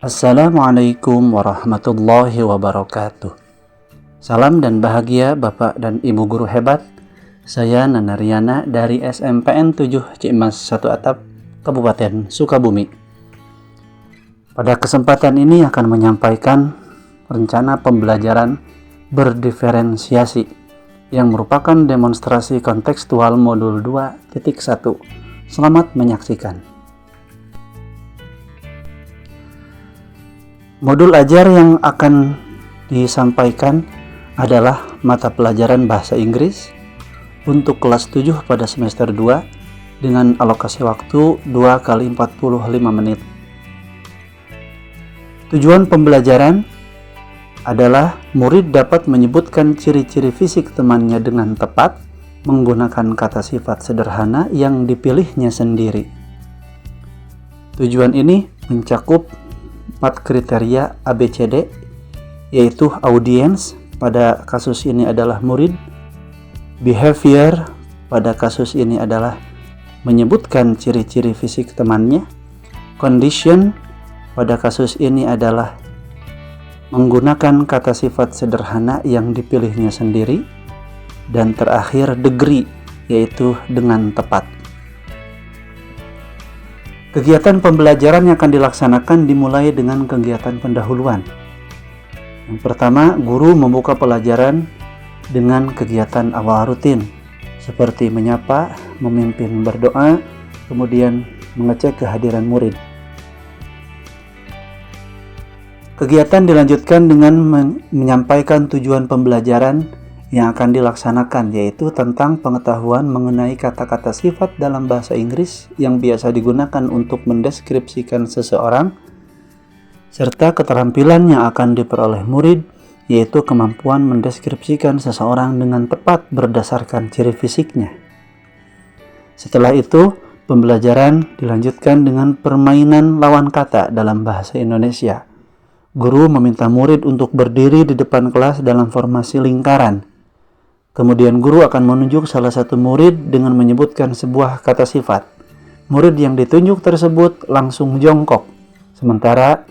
Assalamualaikum warahmatullahi wabarakatuh. Salam dan bahagia Bapak dan Ibu guru hebat. Saya Nana Riana dari SMPN 7 Cimas 1 Atap, Kabupaten Sukabumi. Pada kesempatan ini akan menyampaikan rencana pembelajaran berdiferensiasi yang merupakan demonstrasi kontekstual modul 2.1. Selamat menyaksikan. Modul ajar yang akan disampaikan adalah mata pelajaran bahasa Inggris untuk kelas 7 pada semester 2 dengan alokasi waktu 2 kali 45 menit. Tujuan pembelajaran adalah murid dapat menyebutkan ciri-ciri fisik temannya dengan tepat menggunakan kata sifat sederhana yang dipilihnya sendiri. Tujuan ini mencakup 4 kriteria ABCD, yaitu audience, pada kasus ini adalah murid, behavior, pada kasus ini adalah menyebutkan ciri-ciri fisik temannya, condition, pada kasus ini adalah menggunakan kata sifat sederhana yang dipilihnya sendiri, dan terakhir degree, yaitu dengan tepat. Kegiatan pembelajaran yang akan dilaksanakan dimulai dengan kegiatan pendahuluan. Yang pertama, guru membuka pelajaran dengan kegiatan awal rutin, seperti menyapa, memimpin berdoa, kemudian mengecek kehadiran murid. Kegiatan dilanjutkan dengan menyampaikan tujuan pembelajaran yang akan dilaksanakan, yaitu tentang pengetahuan mengenai kata-kata sifat dalam bahasa Inggris yang biasa digunakan untuk mendeskripsikan seseorang, serta keterampilan yang akan diperoleh murid, yaitu kemampuan mendeskripsikan seseorang dengan tepat berdasarkan ciri fisiknya. Setelah itu, pembelajaran dilanjutkan dengan permainan lawan kata dalam bahasa Indonesia. Guru meminta murid untuk berdiri di depan kelas dalam formasi lingkaran. Kemudian guru akan menunjuk salah satu murid dengan menyebutkan sebuah kata sifat. Murid yang ditunjuk tersebut langsung jongkok, sementara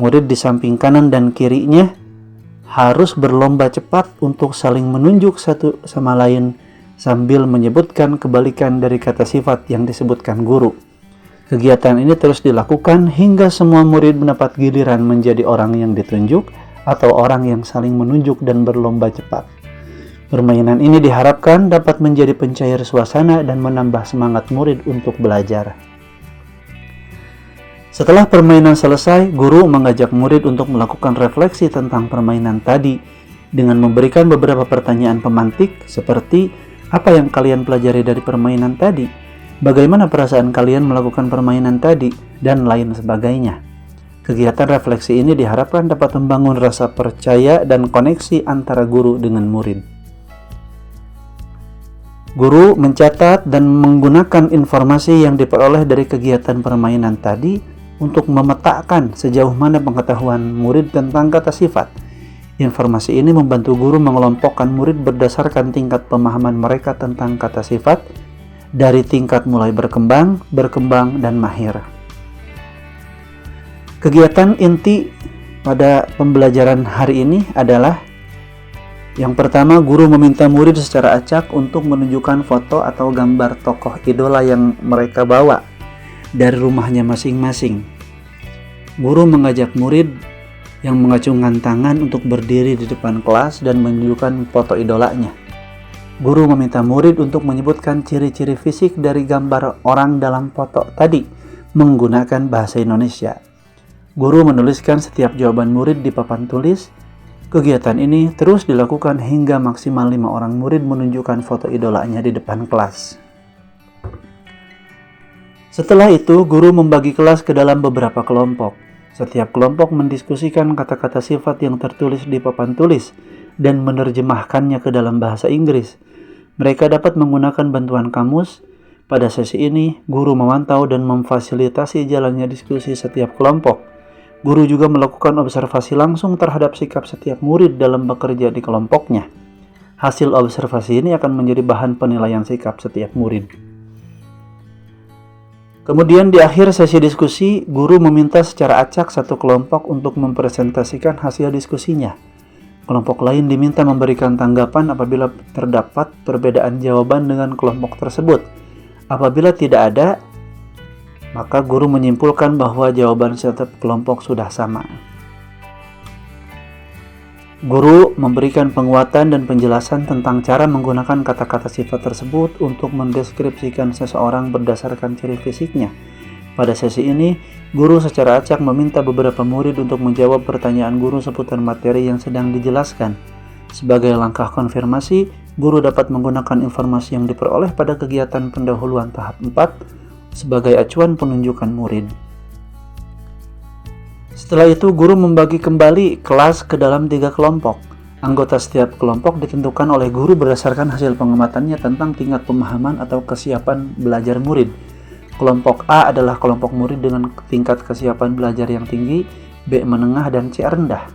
murid di samping kanan dan kirinya harus berlomba cepat untuk saling menunjuk satu sama lain sambil menyebutkan kebalikan dari kata sifat yang disebutkan guru. Kegiatan ini terus dilakukan hingga semua murid mendapat giliran menjadi orang yang ditunjuk atau orang yang saling menunjuk dan berlomba cepat. Permainan ini diharapkan dapat menjadi pencair suasana dan menambah semangat murid untuk belajar. Setelah permainan selesai, guru mengajak murid untuk melakukan refleksi tentang permainan tadi dengan memberikan beberapa pertanyaan pemantik seperti apa yang kalian pelajari dari permainan tadi, bagaimana perasaan kalian melakukan permainan tadi, dan lain sebagainya. Kegiatan refleksi ini diharapkan dapat membangun rasa percaya dan koneksi antara guru dengan murid. Guru mencatat dan menggunakan informasi yang diperoleh dari kegiatan permainan tadi untuk memetakan sejauh mana pengetahuan murid tentang kata sifat. Informasi ini membantu guru mengelompokkan murid berdasarkan tingkat pemahaman mereka tentang kata sifat, dari tingkat mulai berkembang, dan mahir. Kegiatan inti pada pembelajaran hari ini adalah yang pertama, guru meminta murid secara acak untuk menunjukkan foto atau gambar tokoh idola yang mereka bawa dari rumahnya masing-masing. Guru mengajak murid yang mengacungkan tangan untuk berdiri di depan kelas dan menunjukkan foto idolanya. Guru meminta murid untuk menyebutkan ciri-ciri fisik dari gambar orang dalam foto tadi menggunakan bahasa Indonesia. Guru menuliskan setiap jawaban murid di papan tulis. Kegiatan ini terus dilakukan hingga maksimal 5 orang murid menunjukkan foto idolanya di depan kelas. Setelah itu, guru membagi kelas ke dalam beberapa kelompok. Setiap kelompok mendiskusikan kata-kata sifat yang tertulis di papan tulis dan menerjemahkannya ke dalam bahasa Inggris. Mereka dapat menggunakan bantuan kamus. Pada sesi ini, guru memantau dan memfasilitasi jalannya diskusi setiap kelompok. Guru juga melakukan observasi langsung terhadap sikap setiap murid dalam bekerja di kelompoknya. Hasil observasi ini akan menjadi bahan penilaian sikap setiap murid. Kemudian di akhir sesi diskusi, guru meminta secara acak satu kelompok untuk mempresentasikan hasil diskusinya. Kelompok lain diminta memberikan tanggapan apabila terdapat perbedaan jawaban dengan kelompok tersebut. Apabila tidak ada, maka guru menyimpulkan bahwa jawaban setiap kelompok sudah sama. Guru memberikan penguatan dan penjelasan tentang cara menggunakan kata-kata sifat tersebut untuk mendeskripsikan seseorang berdasarkan ciri fisiknya. Pada sesi ini, guru secara acak meminta beberapa murid untuk menjawab pertanyaan guru seputar materi yang sedang dijelaskan. Sebagai langkah konfirmasi, guru dapat menggunakan informasi yang diperoleh pada kegiatan pendahuluan tahap 4 sebagai acuan penunjukan murid. Setelah itu, guru membagi kembali kelas ke dalam 3 kelompok. Anggota setiap kelompok ditentukan oleh guru berdasarkan hasil pengamatannya tentang tingkat pemahaman atau kesiapan belajar murid. Kelompok A adalah kelompok murid dengan tingkat kesiapan belajar yang tinggi, B menengah, dan C rendah.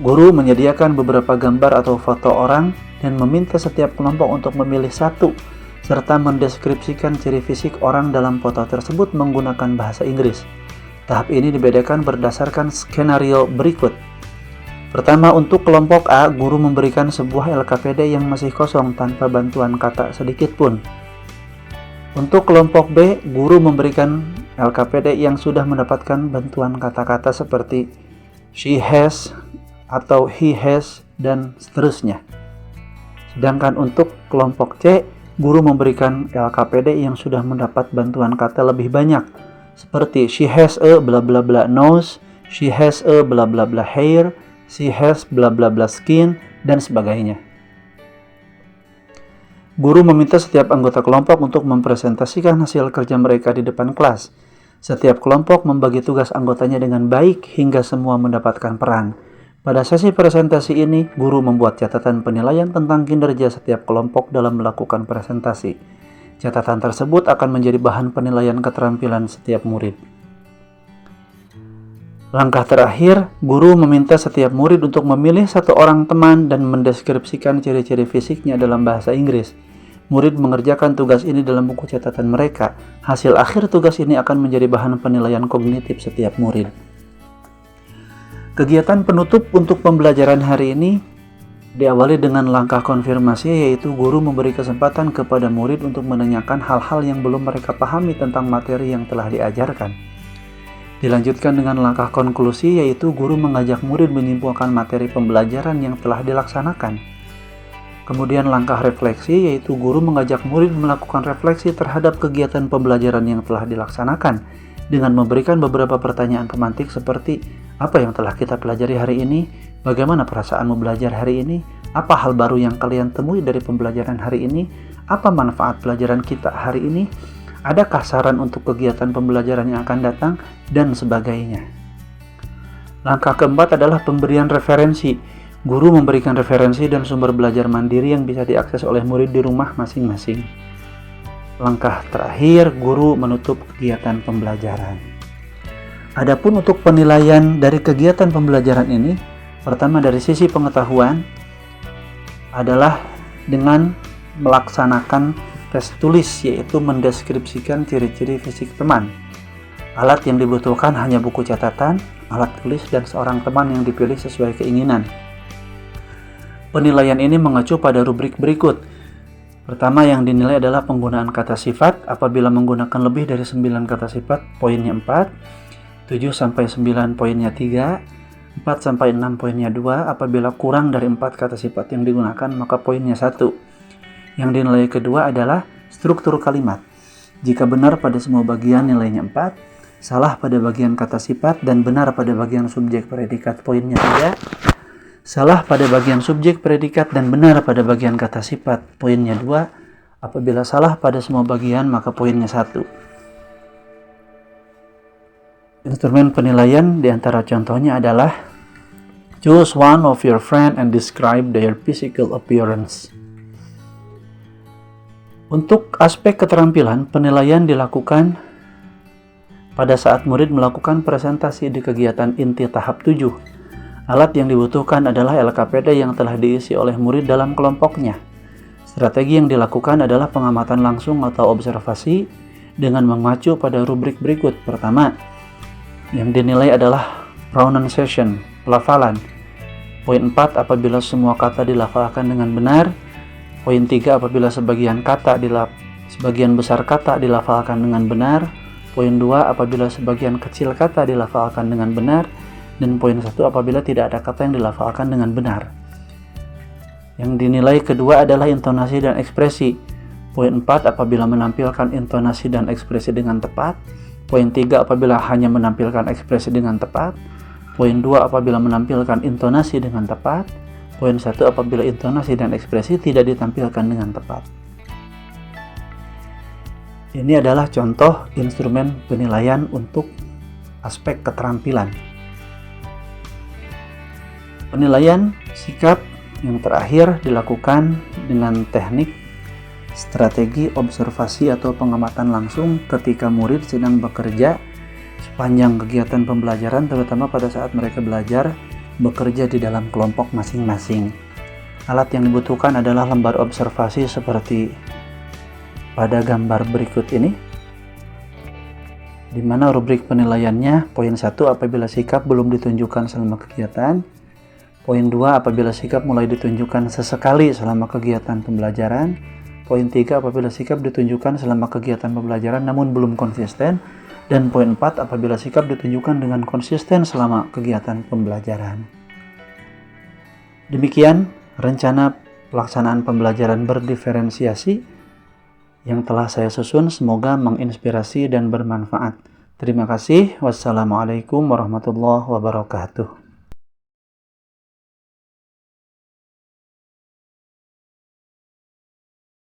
Guru menyediakan beberapa gambar atau foto orang dan meminta setiap kelompok untuk memilih satu, serta mendeskripsikan ciri fisik orang dalam foto tersebut menggunakan bahasa Inggris. Tahap ini dibedakan berdasarkan skenario berikut. Pertama, untuk kelompok A, guru memberikan sebuah LKPD yang masih kosong tanpa bantuan kata sedikit pun. Untuk kelompok B, guru memberikan LKPD yang sudah mendapatkan bantuan kata-kata seperti she has atau he has dan seterusnya. Sedangkan untuk kelompok C, guru memberikan LKPD yang sudah mendapat bantuan kata lebih banyak, seperti she has a bla bla bla nose, she has a bla bla bla hair, she has bla bla bla skin, dan sebagainya. Guru meminta setiap anggota kelompok untuk mempresentasikan hasil kerja mereka di depan kelas. Setiap kelompok membagi tugas anggotanya dengan baik hingga semua mendapatkan peran. Pada sesi presentasi ini, guru membuat catatan penilaian tentang kinerja setiap kelompok dalam melakukan presentasi. Catatan tersebut akan menjadi bahan penilaian keterampilan setiap murid. Langkah terakhir, guru meminta setiap murid untuk memilih satu orang teman dan mendeskripsikan ciri-ciri fisiknya dalam bahasa Inggris. Murid mengerjakan tugas ini dalam buku catatan mereka. Hasil akhir tugas ini akan menjadi bahan penilaian kognitif setiap murid. Kegiatan penutup untuk pembelajaran hari ini diawali dengan langkah konfirmasi, yaitu guru memberi kesempatan kepada murid untuk menanyakan hal-hal yang belum mereka pahami tentang materi yang telah diajarkan. Dilanjutkan dengan langkah konklusi, yaitu guru mengajak murid menyimpulkan materi pembelajaran yang telah dilaksanakan. Kemudian langkah refleksi, yaitu guru mengajak murid melakukan refleksi terhadap kegiatan pembelajaran yang telah dilaksanakan dengan memberikan beberapa pertanyaan pemantik seperti apa yang telah kita pelajari hari ini, bagaimana perasaanmu belajar hari ini, apa hal baru yang kalian temui dari pembelajaran hari ini, apa manfaat pelajaran kita hari ini, adakah saran untuk kegiatan pembelajaran yang akan datang, dan sebagainya. Langkah keempat adalah pemberian referensi. Guru memberikan referensi dan sumber belajar mandiri yang bisa diakses oleh murid di rumah masing-masing. Langkah terakhir, guru menutup kegiatan pembelajaran. Adapun untuk penilaian dari kegiatan pembelajaran ini, pertama dari sisi pengetahuan adalah dengan melaksanakan tes tulis, yaitu mendeskripsikan ciri-ciri fisik teman. Alat yang dibutuhkan hanya buku catatan, alat tulis, dan seorang teman yang dipilih sesuai keinginan. Penilaian ini mengacu pada rubrik berikut. Pertama yang dinilai adalah penggunaan kata sifat. Apabila menggunakan lebih dari 9 kata sifat, poinnya 4. 7-9 poinnya 3, 4-6 poinnya 2. Apabila kurang dari 4 kata sifat yang digunakan, maka poinnya 1. Yang dinilai kedua adalah struktur kalimat. Jika benar pada semua bagian, nilainya 4. Salah pada bagian kata sifat dan benar pada bagian subjek predikat, poinnya 3. Salah pada bagian subjek predikat dan benar pada bagian kata sifat, poinnya 2. Apabila salah pada semua bagian, maka poinnya 1. Instrumen penilaian diantara contohnya adalah choose one of your friend and describe their physical appearance. Untuk aspek keterampilan, penilaian dilakukan pada saat murid melakukan presentasi di kegiatan inti tahap 7. Alat yang dibutuhkan adalah LKPD yang telah diisi oleh murid dalam kelompoknya. Strategi yang dilakukan adalah pengamatan langsung atau observasi dengan mengacu pada rubrik berikut. Pertama, yang dinilai adalah pronunciation, pelafalan. Poin 4, apabila semua kata dilafalkan dengan benar. Poin 3, apabila sebagian besar kata dilafalkan dengan benar. Poin 2, apabila sebagian kecil kata dilafalkan dengan benar. Dan poin 1, apabila tidak ada kata yang dilafalkan dengan benar. Yang dinilai kedua adalah intonasi dan ekspresi. Poin 4, apabila menampilkan intonasi dan ekspresi dengan tepat. Poin 3, apabila hanya menampilkan ekspresi dengan tepat. Poin 2, apabila menampilkan intonasi dengan tepat. Poin 1, apabila intonasi dan ekspresi tidak ditampilkan dengan tepat. Ini adalah contoh instrumen penilaian untuk aspek keterampilan. Penilaian sikap yang terakhir dilakukan dengan teknik strategi observasi atau pengamatan langsung ketika murid sedang bekerja sepanjang kegiatan pembelajaran, terutama pada saat mereka belajar bekerja di dalam kelompok masing-masing. Alat yang dibutuhkan adalah lembar observasi seperti pada gambar berikut ini, di mana rubrik penilaiannya. Poin 1, apabila sikap belum ditunjukkan selama kegiatan. Poin 2, apabila sikap mulai ditunjukkan sesekali selama kegiatan pembelajaran. Poin 3, apabila sikap ditunjukkan selama kegiatan pembelajaran namun belum konsisten. Dan poin 4, apabila sikap ditunjukkan dengan konsisten selama kegiatan pembelajaran. Demikian rencana pelaksanaan pembelajaran berdiferensiasi yang telah saya susun, semoga menginspirasi dan bermanfaat. Terima kasih. Wassalamualaikum warahmatullahi wabarakatuh.